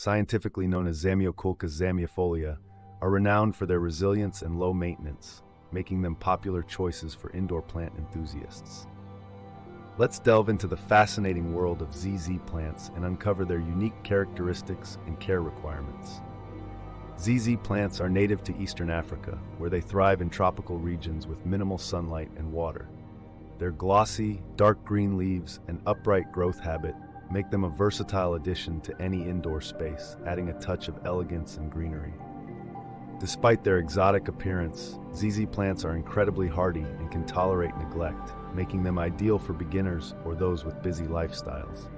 scientifically known as Zamioculcas zamiifolia, are renowned for their resilience and low maintenance, making them popular choices for indoor plant enthusiasts. Let's delve into the fascinating world of ZZ plants and uncover their unique characteristics and care requirements. ZZ plants are native to Eastern Africa, where they thrive in tropical regions with minimal sunlight and water. Their glossy, dark green leaves and upright growth habit make them a versatile addition to any indoor space, adding a touch of elegance and greenery. Despite their exotic appearance, ZZ plants are incredibly hardy and can tolerate neglect, making them ideal for beginners or those with busy lifestyles.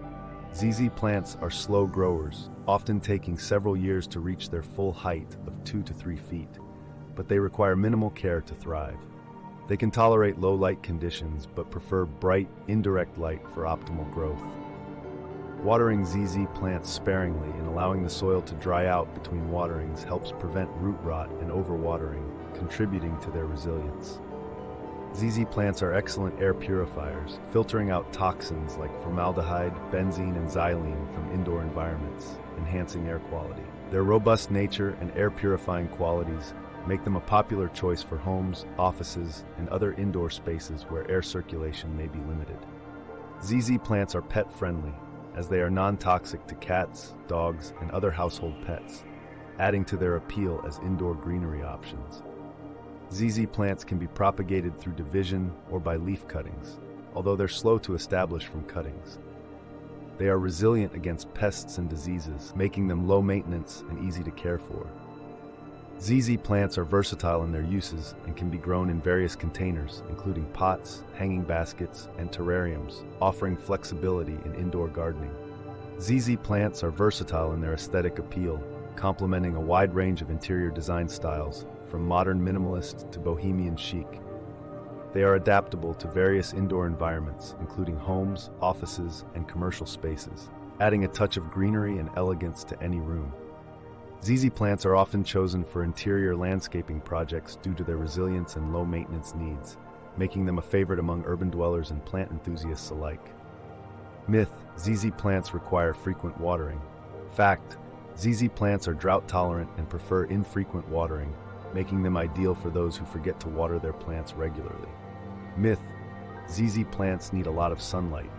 ZZ plants are slow growers, often taking several years to reach their full height of 2 to 3 feet, but they require minimal care to thrive. They can tolerate low light conditions but prefer bright, indirect light for optimal growth. Watering ZZ plants sparingly and allowing the soil to dry out between waterings helps prevent root rot and overwatering, contributing to their resilience. ZZ plants are excellent air purifiers, filtering out toxins like formaldehyde, benzene, and xylene from indoor environments, enhancing air quality. Their robust nature and air purifying qualities make them a popular choice for homes, offices, and other indoor spaces where air circulation may be limited. ZZ plants are pet-friendly, as they are non-toxic to cats, dogs, and other household pets, adding to their appeal as indoor greenery options. ZZ plants can be propagated through division or by leaf cuttings, although they're slow to establish from cuttings. They are resilient against pests and diseases, making them low maintenance and easy to care for. ZZ plants are versatile in their uses and can be grown in various containers, including pots, hanging baskets, and terrariums, offering flexibility in indoor gardening. ZZ plants are versatile in their aesthetic appeal, complementing a wide range of interior design styles, from modern minimalist to bohemian chic. They are adaptable to various indoor environments, including homes, offices, and commercial spaces, adding a touch of greenery and elegance to any room. ZZ plants are often chosen for interior landscaping projects due to their resilience and low maintenance needs, making them a favorite among urban dwellers and plant enthusiasts alike. Myth: ZZ plants require frequent watering. Fact: ZZ plants are drought tolerant and prefer infrequent watering, making them ideal for those who forget to water their plants regularly. Myth: ZZ plants need a lot of sunlight.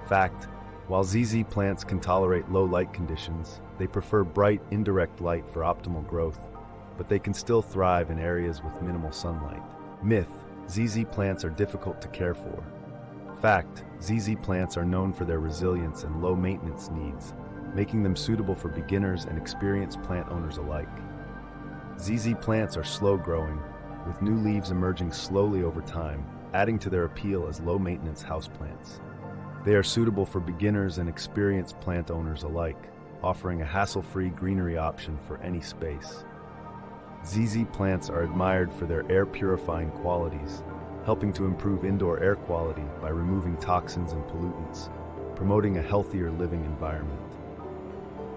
Fact: while ZZ plants can tolerate low light conditions, they prefer bright, indirect light for optimal growth, but they can still thrive in areas with minimal sunlight. Myth: ZZ plants are difficult to care for. Fact: ZZ plants are known for their resilience and low maintenance needs, making them suitable for beginners and experienced plant owners alike. ZZ plants are slow growing, with new leaves emerging slowly over time, adding to their appeal as low-maintenance houseplants. They are suitable for beginners and experienced plant owners alike, offering a hassle-free greenery option for any space. ZZ plants are admired for their air-purifying qualities, helping to improve indoor air quality by removing toxins and pollutants, promoting a healthier living environment.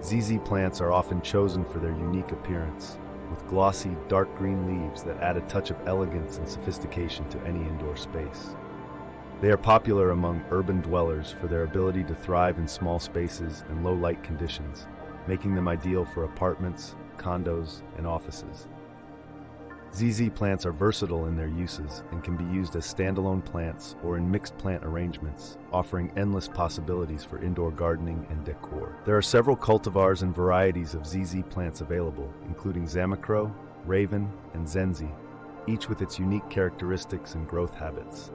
ZZ plants are often chosen for their unique appearance, with glossy, dark green leaves that add a touch of elegance and sophistication to any indoor space. They are popular among urban dwellers for their ability to thrive in small spaces and low light conditions, making them ideal for apartments, condos, and offices. ZZ plants are versatile in their uses and can be used as standalone plants or in mixed plant arrangements, offering endless possibilities for indoor gardening and decor. There are several cultivars and varieties of ZZ plants available, including Zamacro, Raven, and Zenzi, each with its unique characteristics and growth habits.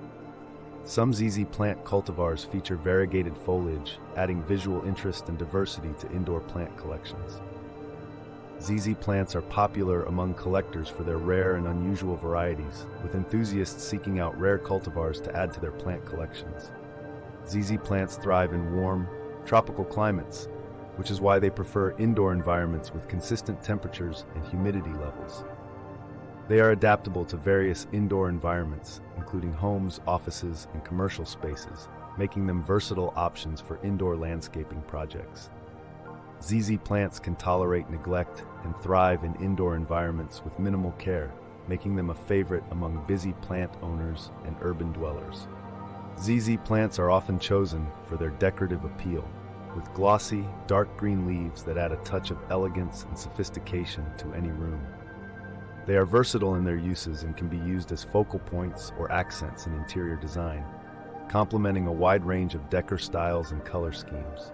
Some ZZ plant cultivars feature variegated foliage, adding visual interest and diversity to indoor plant collections. ZZ plants are popular among collectors for their rare and unusual varieties, with enthusiasts seeking out rare cultivars to add to their plant collections. ZZ plants thrive in warm, tropical climates, which is why they prefer indoor environments with consistent temperatures and humidity levels. They are adaptable to various indoor environments, including homes, offices, and commercial spaces, making them versatile options for indoor landscaping projects. ZZ plants can tolerate neglect and thrive in indoor environments with minimal care, making them a favorite among busy plant owners and urban dwellers. ZZ plants are often chosen for their decorative appeal, with glossy, dark green leaves that add a touch of elegance and sophistication to any room. They are versatile in their uses and can be used as focal points or accents in interior design, complementing a wide range of decor styles and color schemes.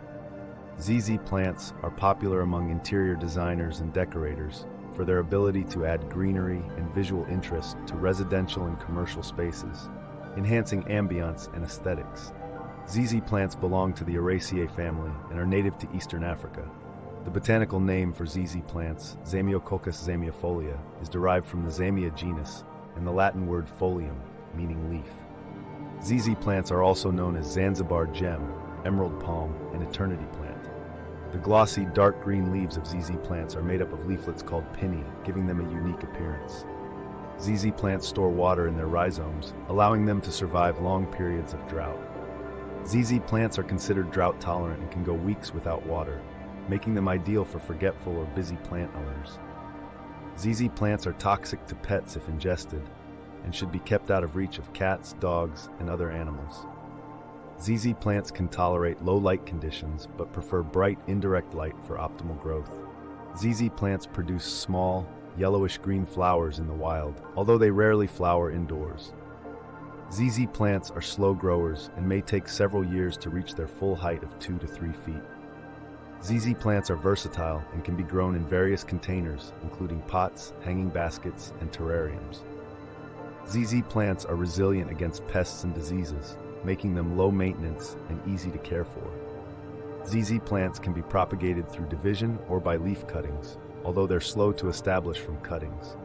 ZZ plants are popular among interior designers and decorators for their ability to add greenery and visual interest to residential and commercial spaces, enhancing ambiance and aesthetics. ZZ plants belong to the Araceae family and are native to Eastern Africa. The botanical name for ZZ plants, Zamioculcas zamiifolia, is derived from the Zamia genus and the Latin word folium, meaning leaf. ZZ plants are also known as Zanzibar gem, emerald palm, and eternity plant. The glossy, dark green leaves of ZZ plants are made up of leaflets called pinnae, giving them a unique appearance. ZZ plants store water in their rhizomes, allowing them to survive long periods of drought. ZZ plants are considered drought tolerant and can go weeks without water, making them ideal for forgetful or busy plant owners. ZZ plants are toxic to pets if ingested and should be kept out of reach of cats, dogs, and other animals. ZZ plants can tolerate low light conditions but prefer bright, indirect light for optimal growth. ZZ plants produce small, yellowish-green flowers in the wild, although they rarely flower indoors. ZZ plants are slow growers and may take several years to reach their full height of 2 to 3 feet. ZZ plants are versatile and can be grown in various containers, including pots, hanging baskets, and terrariums. ZZ plants are resilient against pests and diseases, making them low maintenance and easy to care for. ZZ plants can be propagated through division or by leaf cuttings, although they're slow to establish from cuttings.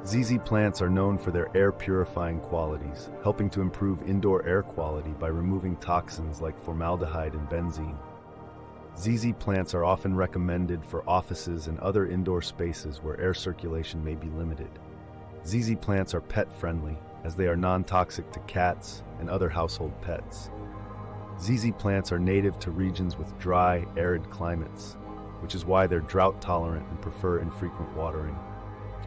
ZZ plants are known for their air-purifying qualities, helping to improve indoor air quality by removing toxins like formaldehyde and benzene. ZZ plants are often recommended for offices and other indoor spaces where air circulation may be limited. ZZ plants are pet-friendly, as they are non-toxic to cats and other household pets. ZZ plants are native to regions with dry, arid climates, which is why they're drought-tolerant and prefer infrequent watering.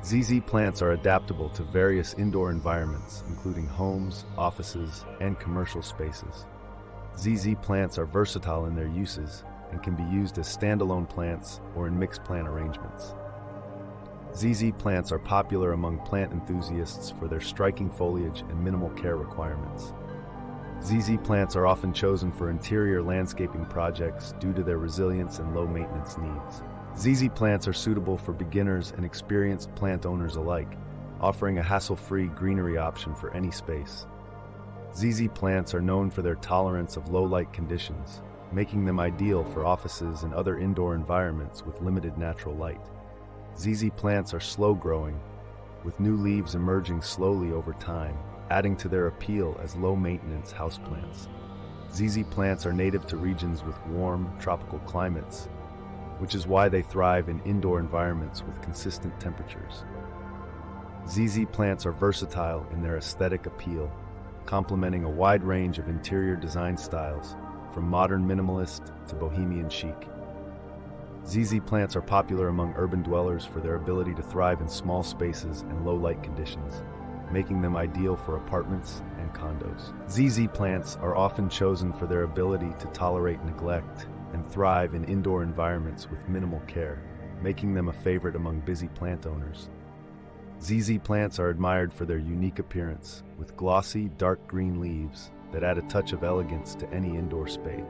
ZZ plants are adaptable to various indoor environments, including homes, offices, and commercial spaces. ZZ plants are versatile in their uses and can be used as standalone plants or in mixed plant arrangements. ZZ plants are popular among plant enthusiasts for their striking foliage and minimal care requirements. ZZ plants are often chosen for interior landscaping projects due to their resilience and low maintenance needs. ZZ plants are suitable for beginners and experienced plant owners alike, offering a hassle-free greenery option for any space. ZZ plants are known for their tolerance of low light conditions, making them ideal for offices and other indoor environments with limited natural light. ZZ plants are slow-growing, with new leaves emerging slowly over time, adding to their appeal as low-maintenance houseplants. ZZ plants are native to regions with warm, tropical climates, which is why they thrive in indoor environments with consistent temperatures. ZZ plants are versatile in their aesthetic appeal, complementing a wide range of interior design styles, from modern minimalist to bohemian chic. ZZ plants are popular among urban dwellers for their ability to thrive in small spaces and low light conditions, making them ideal for apartments and condos. ZZ plants are often chosen for their ability to tolerate neglect and thrive in indoor environments with minimal care, making them a favorite among busy plant owners. ZZ plants are admired for their unique appearance, with glossy, dark green leaves that add a touch of elegance to any indoor space.